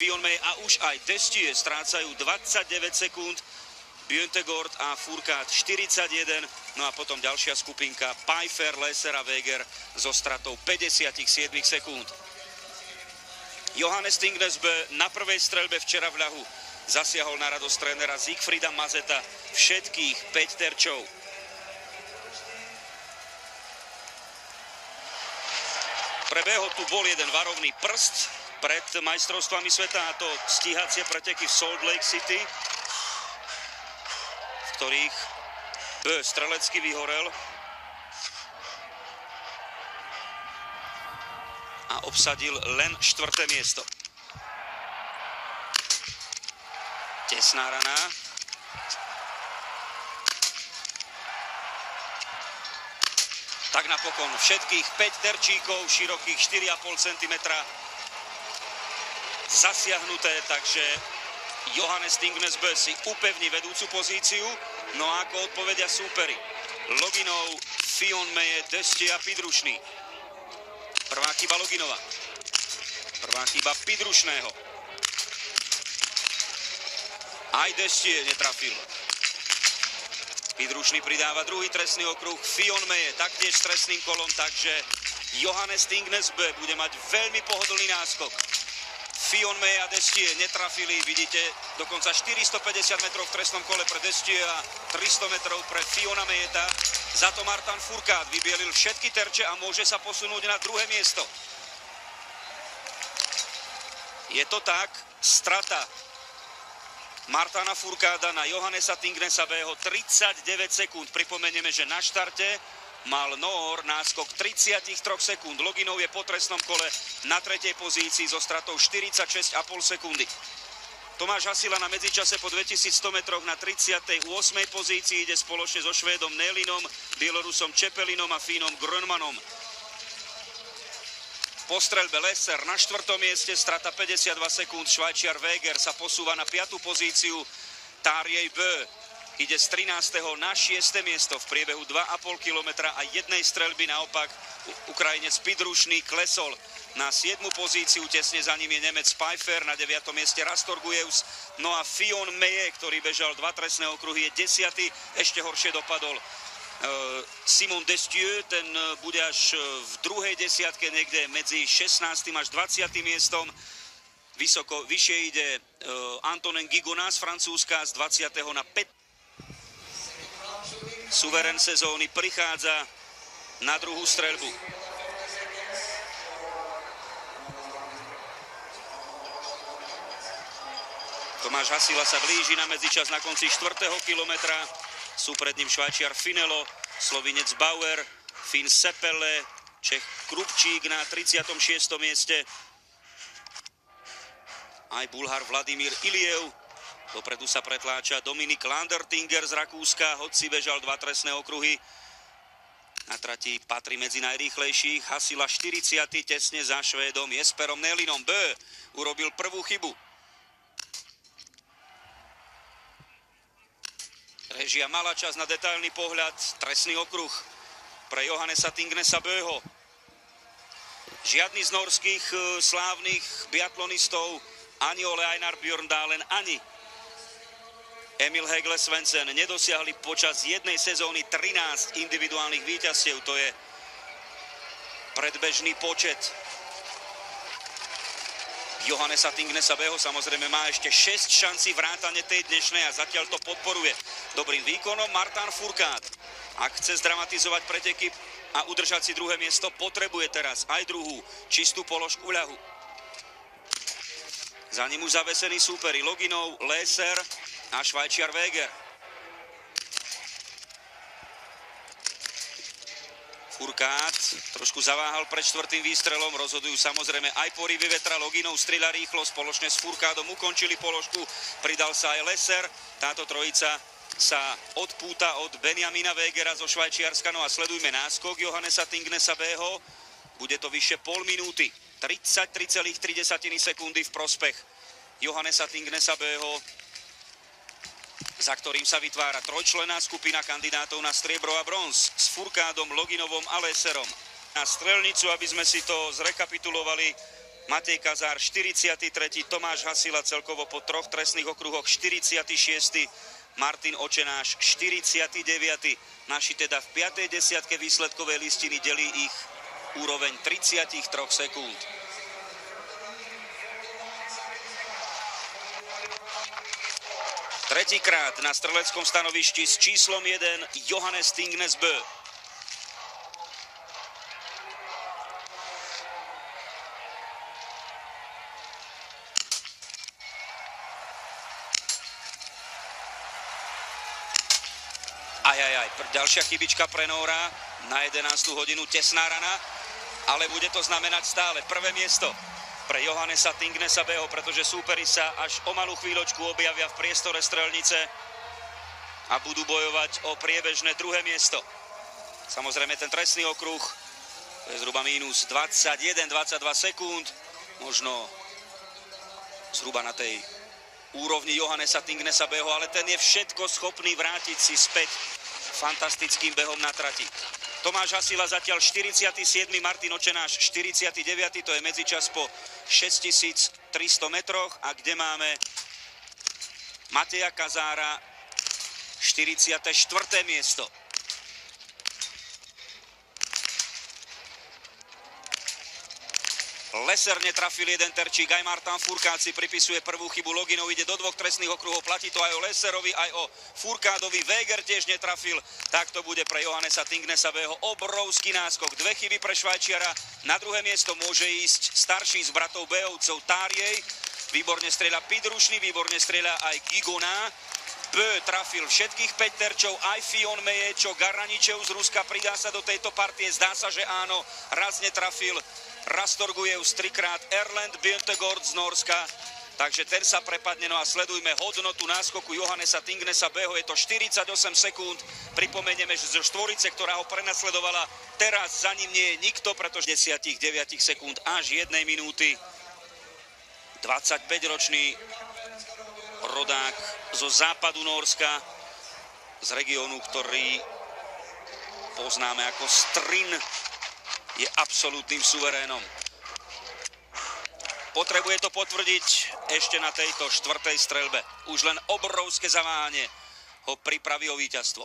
Fionmeye a už aj Destier strácajú 29 sekúnd. Bjørntegård a Fourcade 41, no a potom ďalšia skupinka Pfeiffer, Lesser a Weger so stratou 57 sekúnd. Johannes Tingnesbø na prvej streľbe včera v ľahu zasiahol na radosť trénera Siegfrieda Mazeta všetkých 5 terčov. Pre Bého tu bol jeden varovný prst pred majstrovstvami sveta, a to stíhacie preteky v Salt Lake City, v ktorých Bö strelecky vyhorel a obsadil len 4. miesto. Tesná rana. Tak napokon všetkých 5 terčíkov, širokých 4,5 cm zasiahnuté, takže Johannes Tingnesbø si upevní vedúcu pozíciu. No a ako odpovedia súperi? Loginov, Fionmeye, Destier a Pidrušný. Prvá chyba Loginova. Prvá chyba Pidrušného. Aj Destier netrafil. Pidrušný pridáva druhý trestný okruh. Fionmeye taktiež s trestným kolom, takže Johannes Tingnesbø bude mať veľmi pohodlný náskok. Fionmeye a Destier netrafili, vidíte, dokonca 450 metrov v trestnom kole pre Destier a 300 metrov pre Fiona Meyeta. Za to Martin Fourcade vybielil všetky terče a môže sa posunúť na druhé miesto. Je to tak, strata Martina Fourcada na Johannesa Tingnesbøho 39 sekúnd. Pripomenieme, že na štarte mal Noor náskok 33 sekúnd. Loginov je po trestnom kole na 3. pozícii so stratou 46,5 sekundy. Tomáš Hasila na medzičase po 2100 metroch na 38. pozícii ide spoločne so Švédom Nelinom, Bielorusom Čepelinom a Fínom Grönmanom. Po streľbe Lesser na 4. mieste, strata 52 sekúnd. Švajčiar Weger sa posúva na 5. pozíciu. Tarjei Bø ide z 13. na 6. miesto v priebehu 2,5 kilometra a jednej streľby. Naopak Ukrajinec Pidrušný klesol na 7. pozíciu, tesne za ním je Nemec Pfeiffer, na 9. mieste Rastor Gujeus, no a Fionmeye, ktorý bežal 2 trestné okruhy, je 10. Ešte horšie dopadol Simon Destier, ten bude až v druhej desiatke, niekde medzi 16. až 20. miestom. Vyššie ide Antonin Guigona z Francúzska z 20. na 5. Suverén sezóny prichádza na druhú streľbu. Tomáš Hasila sa blíži na medzičas na konci 4. kilometra. Sú pred ním Švajčiar Finelo, Slovinec Bauer, Fín Sepele, Čech Krupčík na 36. mieste. Aj Bulhár Vladimír Iliev. Dopredu sa pretláča Dominik Landertinger z Rakúska, hoci bežal 2 trestné okruhy. Na trati patrí medzi najrýchlejších. Hasila 40. tesne za Švédom Jesperom Nelinom. Bö urobil prvú chybu. Režia mala čas na detailný pohľad. Trestný okruh pre Johannesa Tingnesbøho. Žiadny z norských slávnych biatlonistov, ani Ole Einar Bjørndalen, ani Emil Hegle Svensson nedosiahli počas jednej sezóny 13 individuálnych víťazstiev. To je predbežný počet. Johannesa Tingnesbøho samozrejme má ešte 6 šancí vrátane tej dnešnej a zatiaľ to podporuje dobrým výkonom Martin Fourcade. Ak chce zdramatizovať preteky a udržať si druhé miesto, potrebuje teraz aj druhú čistú položku ľahu. Za ním už zavesení súperi Loginov, Lesser a Švajčiar Weger. Fourcade trošku zaváhal pred 4. výstrelom, rozhodujú samozrejme aj porivy vetra. Loginov strieľa rýchlo, spoločne s Fourcadom ukončili položku, pridal sa aj Lesser. Táto trojica sa odpúta od Benjamina Wegera zo Švajčiarska. No a sledujme náskok Johannesa Tingnesbøho. Bude to vyše pol minúty. 33,3 sekundy v prospech Johannesa Tingnesbøho, za ktorým sa vytvára trojčlenná skupina kandidátov na striebro a bronz s Fourcadom, Loginovom a Lesserom. Na strelnicu, aby sme si to zrekapitulovali, Matej Kazár 43., Tomáš Hasila celkovo po 3 trestných okruhoch 46., Martin Očenáš 49. Naši teda v 5. desiatke výsledkovej listiny, delí ich úroveň 33 sekúnd. Tretíkrát na streleckom stanovišti s číslom 1 Johannes Tingnes Bø. Ďalšia chybička pre Nóra na 11. hodinu, tesná rana, ale bude to znamenať stále prvé miesto pre Johannesa Tingnesa Bøho, pretože súperi sa až o malú chvíľočku objavia v priestore strelnice a budú bojovať o priebežné druhé miesto. Samozrejme ten trestný okruh, to je zhruba mínus 21-22 sekúnd, možno zhruba na tej úrovni Johannesa Tingnesa Bøho, ale ten je všetko schopný vrátiť si späť fantastickým behom na trati. Tomáš Hasila zatiaľ 47., Martin Očenáš 49., to je medzičas po 6300 metroch, a kde máme Mateja Kazára 44. miesto. Leser netrafil jeden terčík, aj Martin Fourcade si pripisuje prvú chybu Loginov, ide do 2 trestných okruhov, platí to aj o Leserovi, aj o Fourcadovi, Weger tiež netrafil, tak to bude pre Johannesa Tingnesa Bøho obrovský náskok, 2 chyby pre Švajčiara, na druhé miesto môže ísť starší z bratov Bøhovcov Tarjej, výborne strieľa Pidrušný, výborne strieľa aj Gigona, Bø trafil všetkých 5 terčov, aj Fion Meje, čo Garaničev z Ruska pridá sa do tejto partie, zdá sa, že áno, raz netrafil Rastorgujeus 3-krát, Erlend Bjørntegård z Norska, takže ten sa prepadne. No a sledujme hodnotu náskoku Johannesa Tingnesa Bøho, je to 48 sekúnd, pripomenieme, že zo štvorice, ktorá ho prenasledovala, teraz za ním nie je nikto, pretože 19 sekúnd až 1 minúty, 25-ročný rodák zo západu Nórska, z regiónu, ktorý poznáme ako Strin, je absolútnym suverénom. Potrebuje to potvrdiť ešte na tejto 4. streľbe. Už len obrovské zaváhanie ho pripraví o víťazstvo.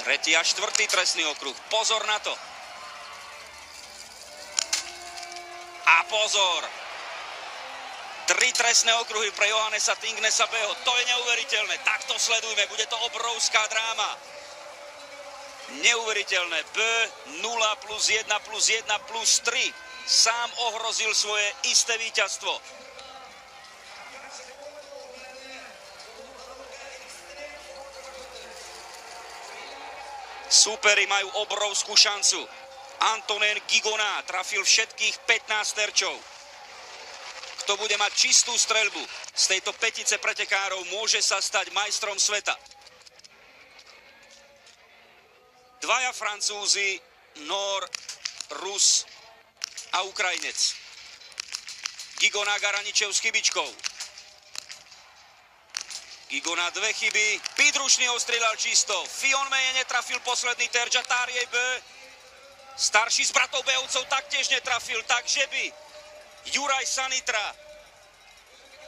Tretí a 4. trestný okruh. Pozor na to. A pozor. 3 trestné okruhy pre Johannesa Tingnesa Bøho. To je neuveriteľné. Takto sledujme. Bude to obrovská dráma. Neuveriteľné. Bø 0 plus 1 plus 1 plus 3. Sám ohrozil svoje isté víťazstvo. Súperi majú obrovskú šancu. Antonin Gigona trafil všetkých 15 terčov. Kto bude mať čistú streľbu z tejto petice pretekárov, môže sa stať majstrom sveta. Dvaja Francúzi, Nór, Rus a Ukrajinec. Gigona, Garaničev s chybičkou. Gigona 2 chyby, Pidrušný ho strieľal čisto, Fion Meje netrafil posledný terč a Tarjej Bø, starší z bratov Bøhovcov, taktiež netrafil, takže by Juraj Sanitra,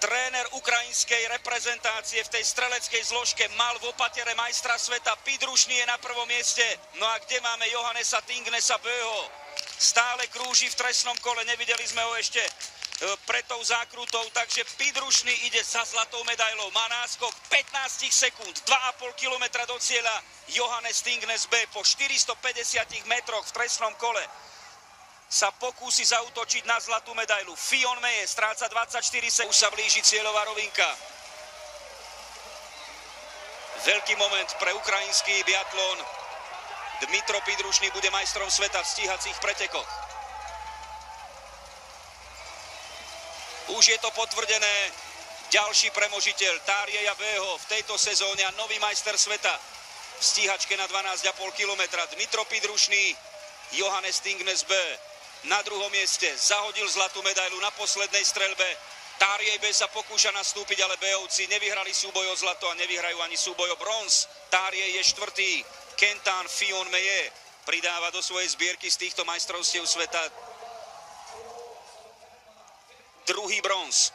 tréner ukrajinskej reprezentácie v tej streleckej zložke, mal v opatere majstra sveta. Pidrušný je na prvom mieste. No a kde máme Johannesa Tingnesa Bøho? Stále krúži v trestnom kole, nevideli sme ho ešte pred tou zákrutou, takže Pidrušný ide za zlatou medailou. Má náskok 15 sekúnd, 2,5 kilometra do cieľa. Johannes Tingnes Bø po 450 metroch v trestnom kole sa pokúsi zaútočiť na zlatú medailu. Fion Meje stráca 24 sekúnd, už sa blíži cieľová rovinka. Veľký moment pre ukrajinský biatlon. Dmitro Pidrušný bude majstrom sveta v stíhacích pretekoch. Už je to potvrdené. Ďalší premožiteľ Tarjeja Bøho v tejto sezóne a nový majster sveta v stíhačke na 12,5 kilometra. Dmitro Pidrušný, Johannes Tingnes Bø na druhom mieste, zahodil zlatú medailu na poslednej streľbe. Tarjej Bø sa pokúša nastúpiť, ale Bøhovci nevyhrali súboj o zlato a nevyhrajú ani súboj o bronz. Tarjej je 4. Kentan Fillon-Maillet pridáva do svojej zbierky z týchto majstrovstiev sveta druhý bronz.